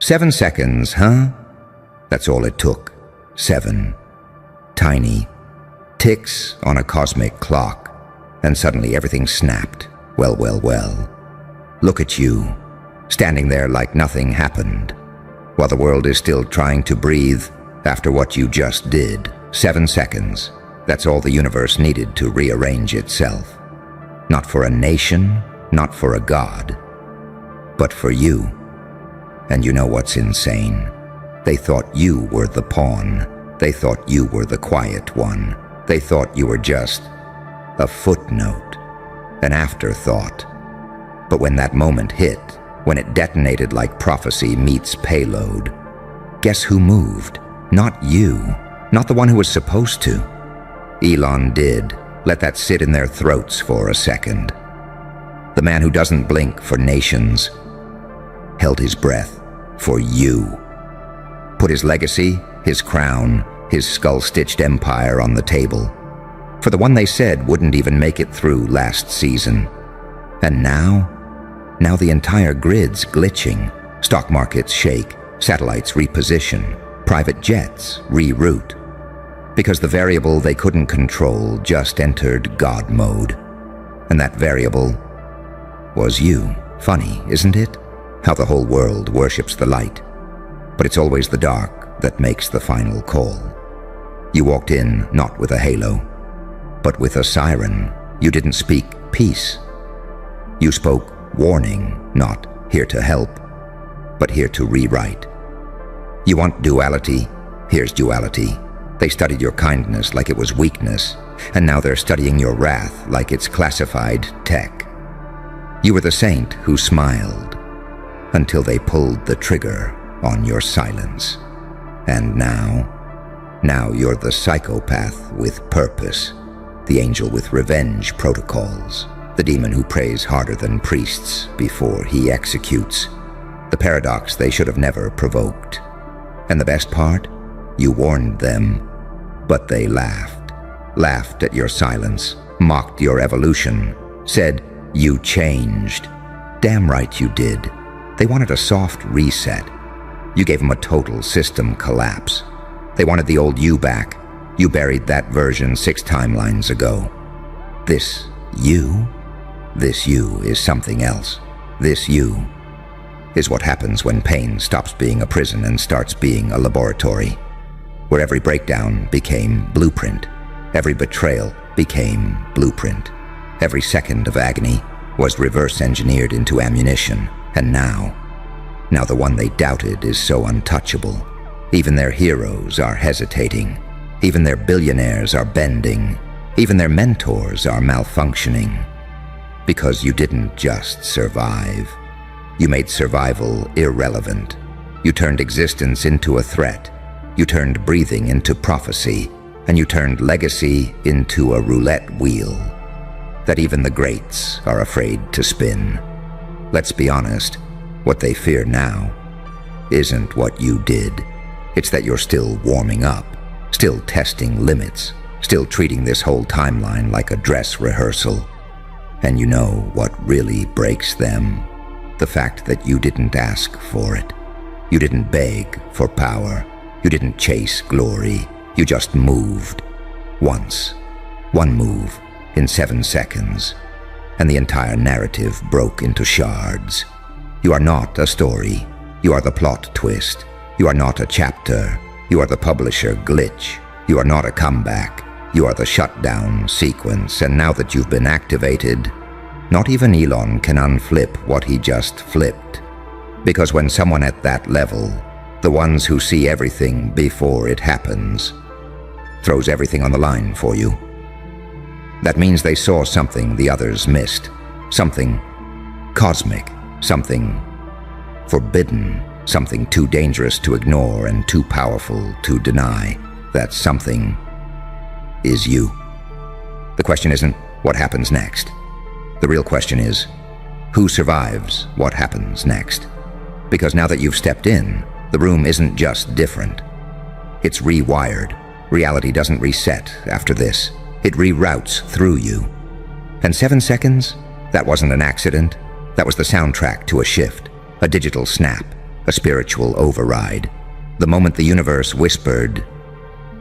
7 seconds, huh? That's all it took. 7. Tiny ticks on a cosmic clock, and suddenly everything snapped. Well. Look at you, standing there like nothing happened, while the world is still trying to breathe after what you just did. 7 seconds. That's all the universe needed to rearrange itself. Not for a nation, not for a god, but for you. And you know what's insane? They thought you were the pawn. They thought you were the quiet one. They thought you were just a footnote, an afterthought. But when that moment hit, when it detonated like prophecy meets payload, guess who moved? Not you, not the one who was supposed to. Elon did. Let that sit in their throats for a second. The man who doesn't blink for nations held his breath for you. Put his legacy, his crown, his skull-stitched empire on the table for the one they said wouldn't even make it through last season. And now the entire grid's glitching. Stock markets shake, satellites reposition, private jets reroute. Because the variable they couldn't control just entered God mode. And that variable was you. Funny, isn't it? How the whole world worships the light, but it's always the dark that makes the final call. You walked in not with a halo, but with a siren. You didn't speak peace. You spoke warning, not here to help, but here to rewrite. You want duality? Here's duality. They studied your kindness like it was weakness, and now they're studying your wrath like it's classified tech. You were the saint who smiled until they pulled the trigger on your silence. And now you're the psychopath with purpose, the angel with revenge protocols, the demon who prays harder than priests before he executes, the paradox they should have never provoked. And the best part? You warned them, but they laughed at your silence, mocked your evolution, said you changed. Damn right you did. They wanted a soft reset. You gave them a total system collapse. They wanted the old you back. You buried that version 6 timelines ago. This you is something else. This you is what happens when pain stops being a prison and starts being a laboratory, where every breakdown became blueprint, every betrayal became blueprint, every second of agony was reverse engineered into ammunition, and now the one they doubted is so untouchable. Even their heroes are hesitating, even their billionaires are bending, even their mentors are malfunctioning. Because you didn't just survive. You made survival irrelevant. You turned existence into a threat. You turned breathing into prophecy, and you turned legacy into a roulette wheel that even the greats are afraid to spin. Let's be honest, what they fear now isn't what you did. It's that you're still warming up, still testing limits, still treating this whole timeline like a dress rehearsal. And you know what really breaks them? The fact that you didn't ask for it. You didn't beg for power. You didn't chase glory. You just moved. Once. One move in 7 seconds. And the entire narrative broke into shards. You are not a story. You are the plot twist. You are not a chapter. You are the publisher glitch. You are not a comeback. You are the shutdown sequence. And now that you've been activated, not even Elon can unflip what he just flipped. Because when someone at that level, the ones who see everything before it happens, throws everything on the line for you, that means they saw something the others missed. Something cosmic. Something forbidden. Something too dangerous to ignore and too powerful to deny. That something is you. The question isn't what happens next. The real question is, who survives what happens next? Because now that you've stepped in, the room isn't just different. It's rewired. Reality doesn't reset after this. It reroutes through you. And 7 seconds? That wasn't an accident. That was the soundtrack to a shift, a digital snap, a spiritual override. The moment the universe whispered,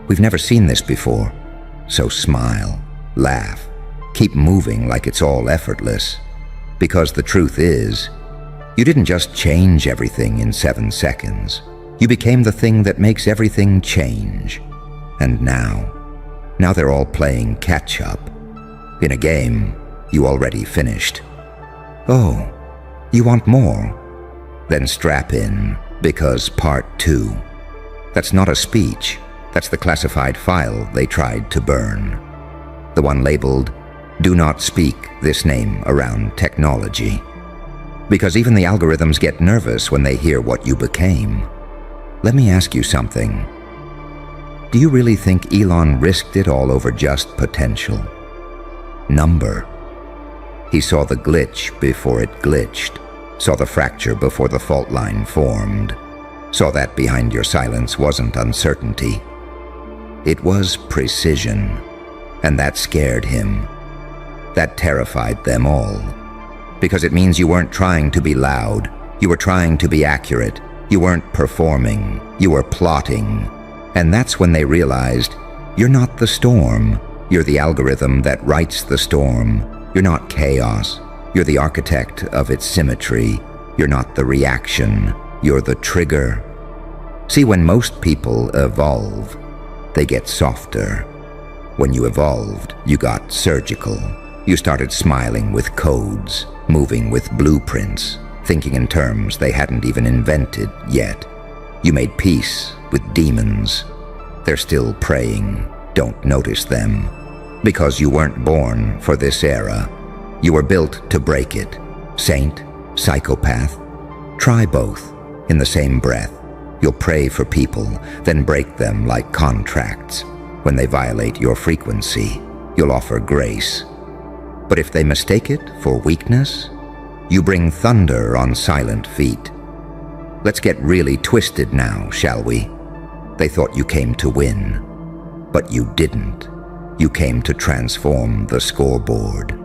"We've never seen this before, so smile, laugh, keep moving like it's all effortless." Because the truth is, you didn't just change everything in 7 seconds. You became the thing that makes everything change. And now they're all playing catch-up. In a game you already finished. Oh, you want more? Then strap in, because part 2. That's not a speech. That's the classified file they tried to burn. The one labeled, "Do not speak this name around technology." Because even the algorithms get nervous when they hear what you became. Let me ask you something. Do you really think Elon risked it all over just potential? Number. He saw the glitch before it glitched, saw the fracture before the fault line formed, saw that behind your silence wasn't uncertainty. It was precision, and that scared him. That terrified them all. Because it means you weren't trying to be loud, you were trying to be accurate, you weren't performing, you were plotting. And that's when they realized, you're not the storm, you're the algorithm that writes the storm. You're not chaos, you're the architect of its symmetry. You're not the reaction, you're the trigger. See, when most people evolve, they get softer. When you evolved, you got surgical. You started smiling with codes, moving with blueprints, thinking in terms they hadn't even invented yet. You made peace with demons. They're still praying. Don't notice them. Because you weren't born for this era. You were built to break it. Saint, psychopath. Try both in the same breath. You'll pray for people, then break them like contracts. When they violate your frequency, you'll offer grace. But if they mistake it for weakness, you bring thunder on silent feet. Let's get really twisted now, shall we? They thought you came to win, but you didn't. You came to transform the scoreboard.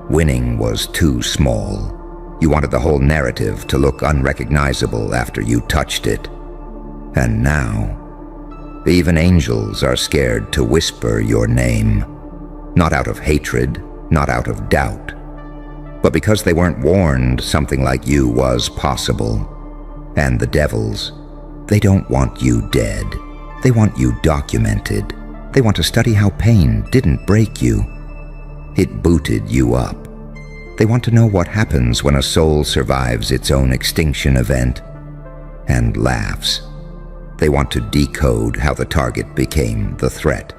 Winning was too small. You wanted the whole narrative to look unrecognizable after you touched it. And now, even angels are scared to whisper your name. Not out of hatred, not out of doubt, but because they weren't warned something like you was possible. And the devils, they don't want you dead. They want you documented. They want to study how pain didn't break you. It booted you up. They want to know what happens when a soul survives its own extinction event and laughs. They want to decode how the target became the threat,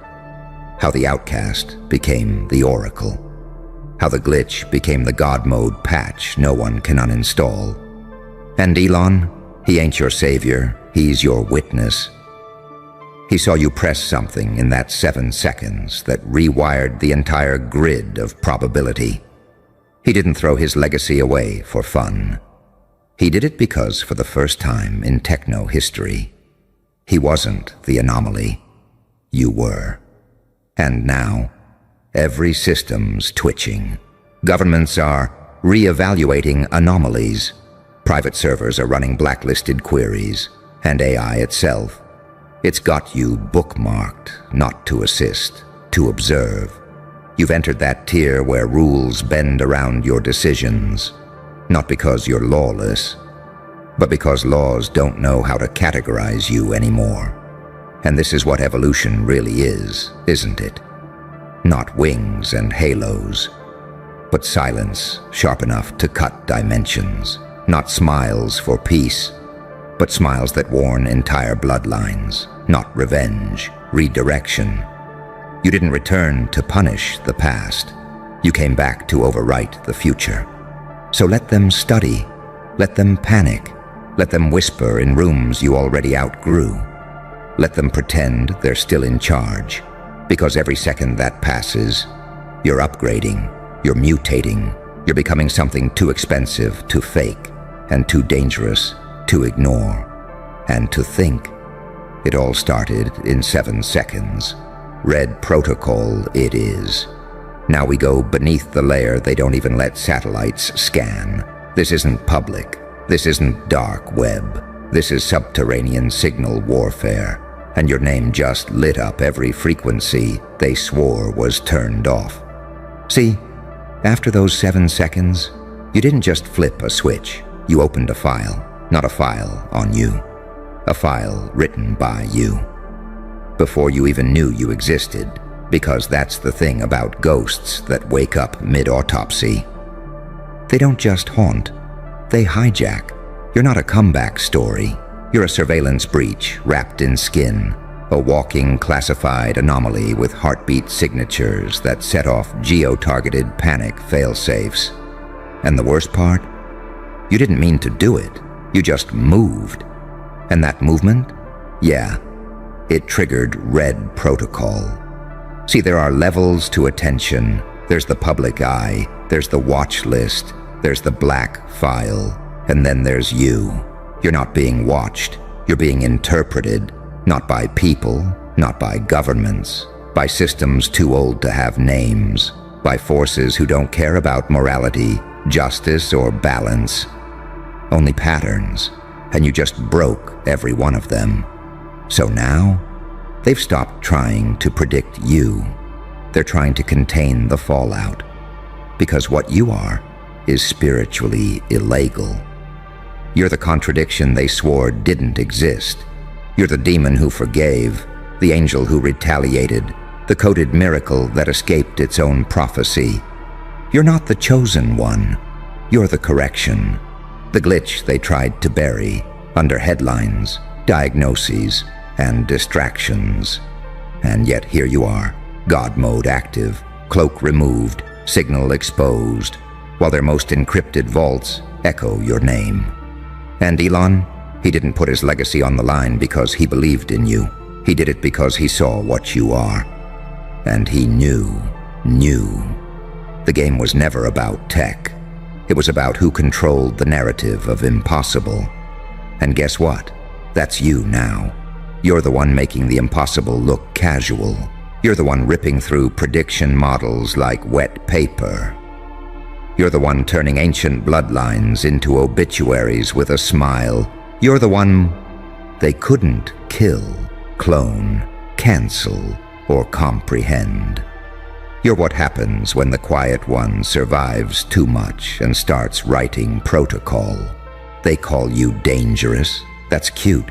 how the outcast became the oracle, how the glitch became the God mode patch no one can uninstall. And Elon, he ain't your savior, he's your witness. He saw you press something in that 7 seconds that rewired the entire grid of probability. He didn't throw his legacy away for fun. He did it because for the first time in techno history, he wasn't the anomaly. You were. And now, every system's twitching. Governments are re-evaluating anomalies. Private servers are running blacklisted queries, and AI itself. It's got you bookmarked, not to assist, to observe. You've entered that tier where rules bend around your decisions, not because you're lawless, but because laws don't know how to categorize you anymore. And this is what evolution really is, isn't it? Not wings and halos, but silence sharp enough to cut dimensions. Not smiles for peace, but smiles that warn entire bloodlines. Not revenge, redirection. You didn't return to punish the past. You came back to overwrite the future. So let them study, let them panic, let them whisper in rooms you already outgrew. Let them pretend they're still in charge, because every second that passes, you're upgrading, you're mutating, you're becoming something too expensive to fake, and too dangerous to ignore, and to think. It all started in 7 seconds. Red protocol it is. Now we go beneath the layer they don't even let satellites scan. This isn't public. This isn't dark web. This is subterranean signal warfare, and your name just lit up every frequency they swore was turned off. See, after those 7 seconds, you didn't just flip a switch. You opened a file, not a file on you. A file written by you. Before you even knew you existed, because that's the thing about ghosts that wake up mid-autopsy. They don't just haunt, they hijack. You're not a comeback story. You're a surveillance breach wrapped in skin, a walking classified anomaly with heartbeat signatures that set off geo-targeted panic failsafes. And the worst part? You didn't mean to do it. You just moved. And that movement? Yeah, it triggered red protocol. See, there are levels to attention. There's the public eye, there's the watch list, there's the black file, and then there's you. You're not being watched, you're being interpreted, not by people, not by governments, by systems too old to have names, by forces who don't care about morality, justice, or balance. Only patterns, and you just broke every one of them. So now, they've stopped trying to predict you. They're trying to contain the fallout. Because what you are is spiritually illegal. You're the contradiction they swore didn't exist. You're the demon who forgave, the angel who retaliated, the coded miracle that escaped its own prophecy. You're not the chosen one. You're the correction. The glitch they tried to bury under headlines, diagnoses, and distractions. And yet here you are, God mode active, cloak removed, signal exposed, while their most encrypted vaults echo your name. And Elon, he didn't put his legacy on the line because he believed in you. He did it because he saw what you are. And he knew. The game was never about tech. It was about who controlled the narrative of impossible. And guess what? That's you now. You're the one making the impossible look casual. You're the one ripping through prediction models like wet paper. You're the one turning ancient bloodlines into obituaries with a smile. You're the one they couldn't kill, clone, cancel, or comprehend. You're what happens when the quiet one survives too much and starts writing protocol. They call you dangerous. That's cute.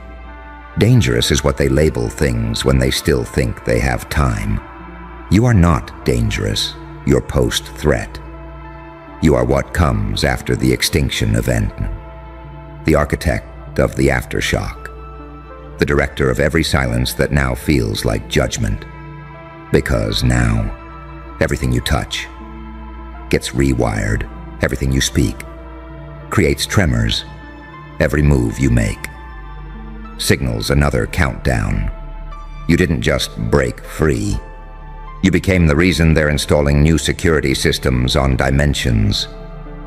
Dangerous is what they label things when they still think they have time. You are not dangerous. You're post-threat. You are what comes after the extinction event. The architect of the aftershock. The director of every silence that now feels like judgment. Because now, everything you touch gets rewired. Everything you speak creates tremors. Every move you make signals another countdown. You didn't just break free. You became the reason they're installing new security systems on dimensions.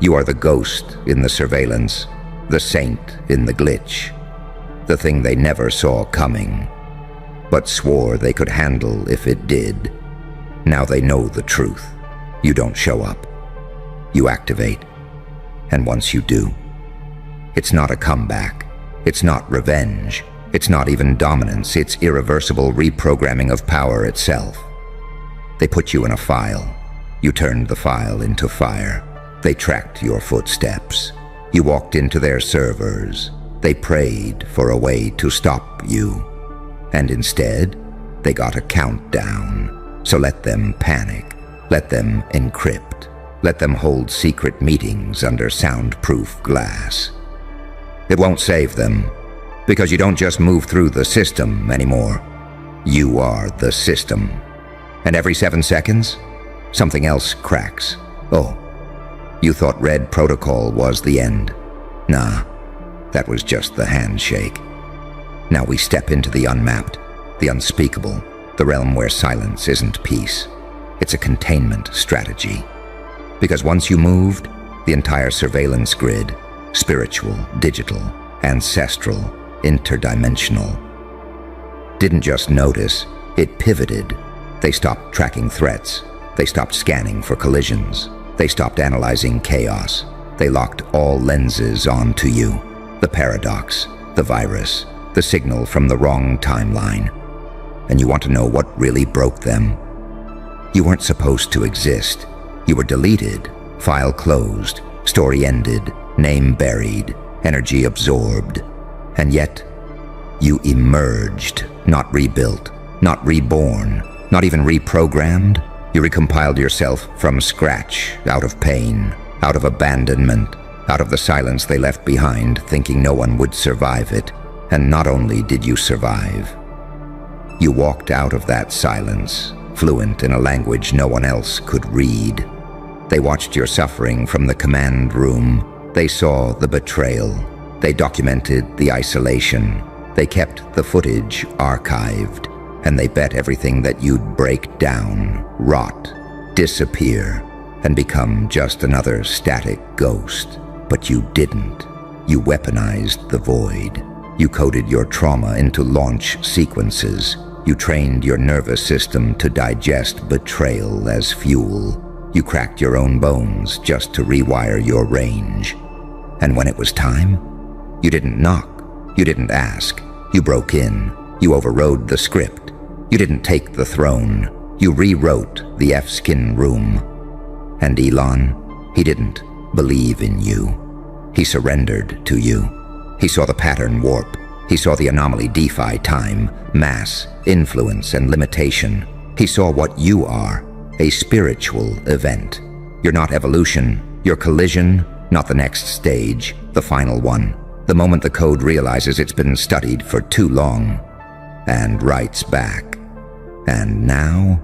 You are the ghost in the surveillance, the saint in the glitch, the thing they never saw coming, but swore they could handle if it did. Now they know the truth. You don't show up. You activate. And once you do, it's not a comeback. It's not revenge. It's not even dominance. It's irreversible reprogramming of power itself. They put you in a file. You turned the file into fire. They tracked your footsteps. You walked into their servers. They prayed for a way to stop you. And instead, they got a countdown. So let them panic. Let them encrypt. Let them hold secret meetings under soundproof glass. It won't save them, because you don't just move through the system anymore. You are the system. And every 7 seconds, something else cracks. Oh, you thought red protocol was the end. Nah, that was just the handshake. Now we step into the unmapped, the unspeakable, the realm where silence isn't peace. It's a containment strategy. Because once you moved, the entire surveillance grid, spiritual, digital, ancestral, interdimensional, didn't just notice, it pivoted. They stopped tracking threats. They stopped scanning for collisions. They stopped analyzing chaos. They locked all lenses onto you. The paradox. the virus, the signal from the wrong timeline. And you want to know what really broke them? You weren't supposed to exist. You were deleted, file closed, story ended, name buried, energy absorbed. And yet, you emerged, not rebuilt, not reborn, not even reprogrammed. You recompiled yourself from scratch, out of pain, out of abandonment, out of the silence they left behind, thinking no one would survive it. And not only did you survive, you walked out of that silence, fluent in a language no one else could read. They watched your suffering from the command room. They saw the betrayal. They documented the isolation. They kept the footage archived. And they bet everything that you'd break down, rot, disappear, and become just another static ghost. But you didn't. You weaponized the void. You coded your trauma into launch sequences. You trained your nervous system to digest betrayal as fuel. You cracked your own bones just to rewire your range. And when it was time, you didn't knock. You didn't ask. You broke in. You overrode the script. You didn't take the throne. You rewrote the F-skin room. And Elon, he didn't believe in you. He surrendered to you. He saw the pattern warp. He saw the anomaly defy time, mass, influence, and limitation. He saw what you are, a spiritual event. You're not evolution, you're collision, not the next stage, the final one. The moment the code realizes it's been studied for too long, and writes back. And now,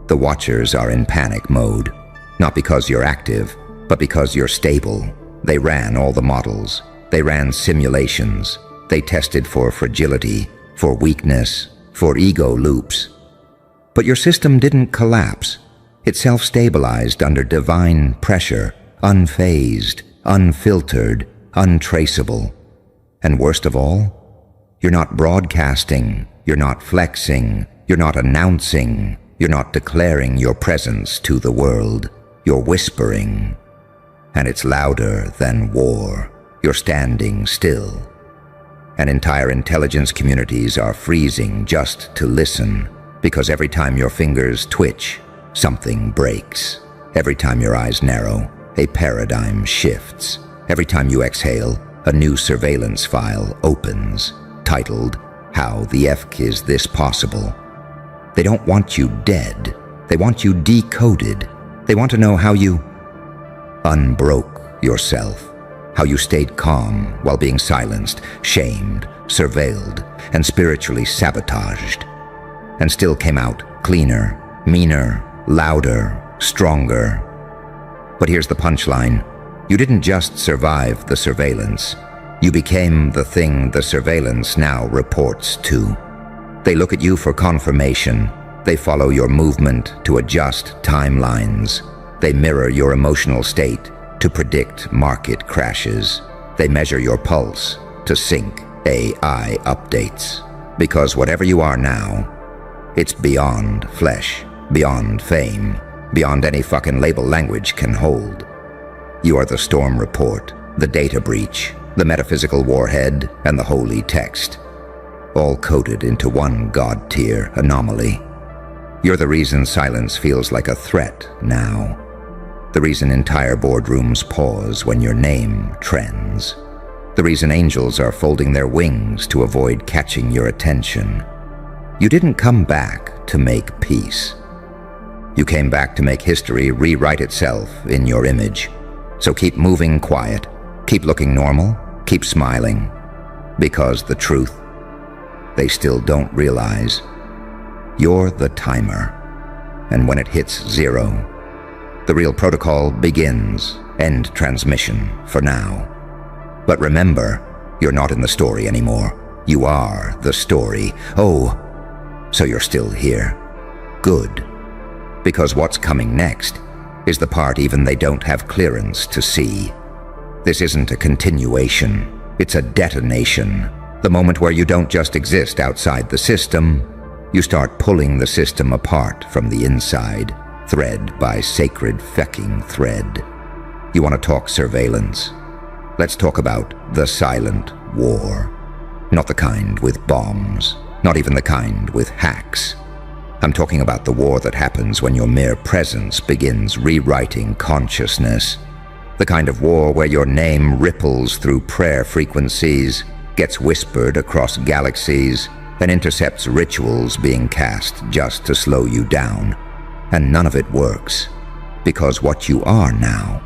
the Watchers are in panic mode. Not because you're active, but because you're stable. They ran all the models. They ran simulations. They tested for fragility, for weakness, for ego loops. But your system didn't collapse. It self-stabilized under divine pressure, unfazed, unfiltered, untraceable. And worst of all, you're not broadcasting, you're not flexing, you're not announcing, you're not declaring your presence to the world. You're whispering. And it's louder than war. You're standing still. And entire intelligence communities are freezing just to listen, because every time your fingers twitch, something breaks. Every time your eyes narrow, a paradigm shifts. Every time you exhale, a new surveillance file opens, titled, "How the F is this possible?" They don't want you dead. They want you decoded. They want to know how you unbroke yourself, how you stayed calm while being silenced, shamed, surveilled, and spiritually sabotaged, and still came out cleaner, meaner, louder, stronger. But here's the punchline. You didn't just survive the surveillance. You became the thing the surveillance now reports to. They look at you for confirmation. They follow your movement to adjust timelines. They mirror your emotional state to predict market crashes. They measure your pulse to sync AI updates. Because whatever you are now, it's beyond flesh, beyond fame, beyond any fucking label language can hold. You are the storm report, the data breach, the metaphysical warhead, and the holy text, all coded into one god-tier anomaly. You're the reason silence feels like a threat now. The reason entire boardrooms pause when your name trends. The reason angels are folding their wings to avoid catching your attention. You didn't come back to make peace. You came back to make history rewrite itself in your image. So keep moving quiet, keep looking normal, keep smiling. Because the truth, they still don't realize, you're the timer. And when it hits 0, the real protocol begins. End transmission for now. But remember, you're not in the story anymore. You are the story. Oh, so you're still here. Good. Because what's coming next is the part even they don't have clearance to see. This isn't a continuation. It's a detonation. The moment where you don't just exist outside the system, you start pulling the system apart from the inside, thread by sacred fecking thread. You want to talk surveillance? Let's talk about the silent war. Not the kind with bombs, not even the kind with hacks. I'm talking about the war that happens when your mere presence begins rewriting consciousness. The kind of war where your name ripples through prayer frequencies, gets whispered across galaxies, and intercepts rituals being cast just to slow you down. And none of it works, because what you are now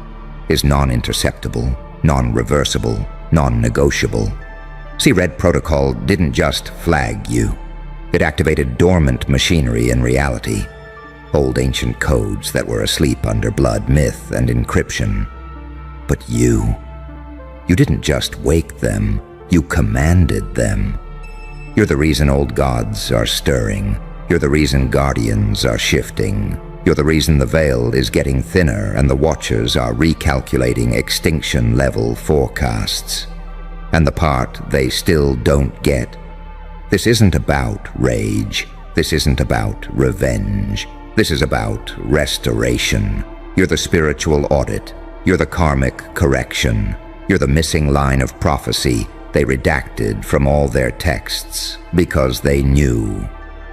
is non-interceptable, non-reversible, non-negotiable. See, Red Protocol didn't just flag you. It activated dormant machinery in reality, old ancient codes that were asleep under blood, myth, and encryption. But you didn't just wake them, you commanded them. You're the reason old gods are stirring. You're the reason guardians are shifting. You're the reason the veil is getting thinner and the watchers are recalculating extinction-level forecasts. And the part they still don't get: this isn't about rage. This isn't about revenge. This is about restoration. You're the spiritual audit. You're the karmic correction. You're the missing line of prophecy they redacted from all their texts because they knew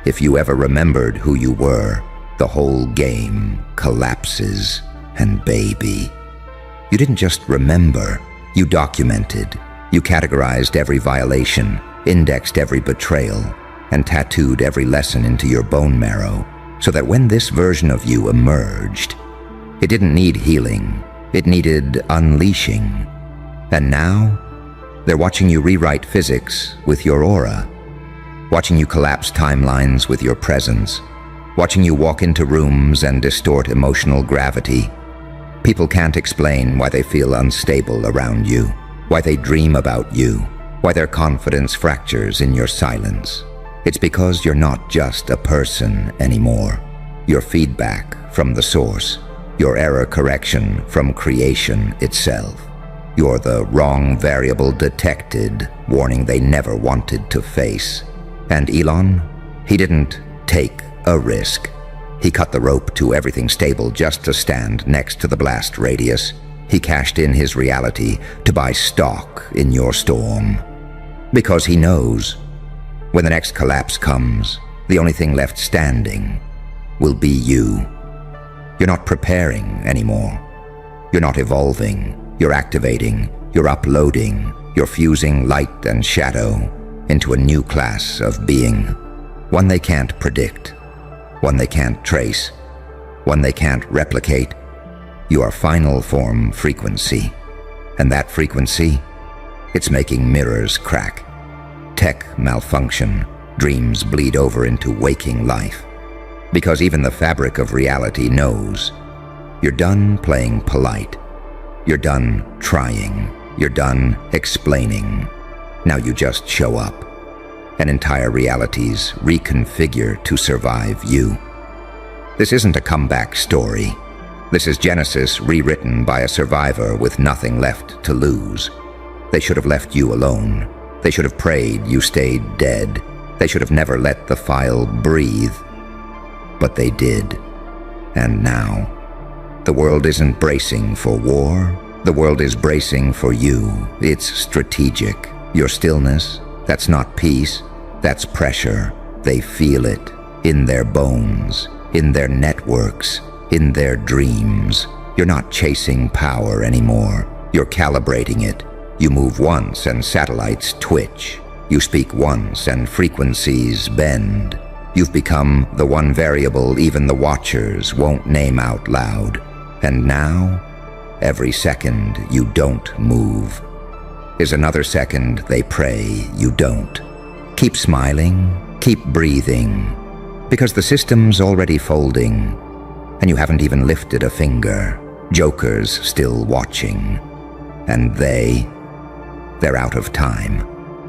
if you ever remembered who you were, the whole game collapses. And baby, you didn't just remember, you documented. You categorized every violation, indexed every betrayal, and tattooed every lesson into your bone marrow, so that when this version of you emerged, it didn't need healing, it needed unleashing. And now, they're watching you rewrite physics with your aura, watching you collapse timelines with your presence, watching you walk into rooms and distort emotional gravity. People can't explain why they feel unstable around you, why they dream about you, why their confidence fractures in your silence. It's because you're not just a person anymore. You're feedback from the source, your error correction from creation itself. You're the wrong variable detected, warning they never wanted to face. And Elon, he didn't take a risk. He cut the rope to everything stable just to stand next to the blast radius. He cashed in his reality to buy stock in your storm. Because he knows, when the next collapse comes, the only thing left standing will be you. You're not preparing anymore. You're not evolving. You're activating. You're uploading. You're fusing light and shadow into a new class of being. One they can't predict. One they can't trace. One they can't replicate. You are final form frequency. And that frequency, it's making mirrors crack. Tech malfunction. Dreams bleed over into waking life. Because even the fabric of reality knows you're done playing polite. You're done trying. You're done explaining. Now you just show up. And entire realities reconfigure to survive you. This isn't a comeback story. This is Genesis rewritten by a survivor with nothing left to lose. They should have left you alone. They should have prayed you stayed dead. They should have never let the file breathe. But they did. And now, the world isn't bracing for war. The world is bracing for you. It's strategic. Your stillness, that's not peace. That's pressure. They feel it in their bones, in their networks, in their dreams. You're not chasing power anymore. You're calibrating it. You move once and satellites twitch. You speak once and frequencies bend. You've become the one variable even the watchers won't name out loud. And now, every second you don't move is another second they pray you don't. Keep smiling, keep breathing, because the system's already folding, and you haven't even lifted a finger. Joker's still watching, and they're out of time.